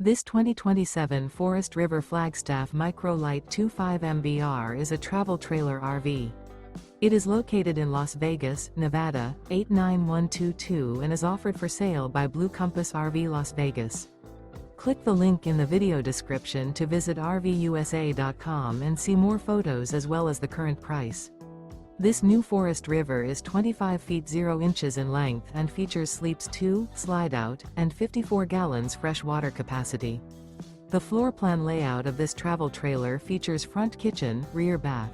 This 2027 Forest River Flagstaff Micro Lite 25 MBR is a travel trailer RV. It is located in Las Vegas, Nevada, 89122 and is offered for sale by Blue Compass RV Las Vegas. Click the link in the video description to visit RVUSA.com and see more photos as well as the current price. This new Forest River is 25 feet 0 inches in length and features sleeps 2, Slideout, and 54 gallons fresh water capacity. The floor plan layout of this travel trailer features front kitchen, rear bath.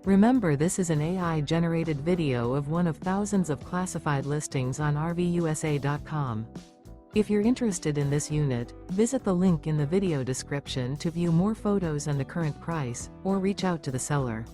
Remember, this is an AI-generated video of one of thousands of classified listings on RVUSA.com. If you're interested in this unit, visit the link in the video description to view more photos and the current price, or reach out to the seller.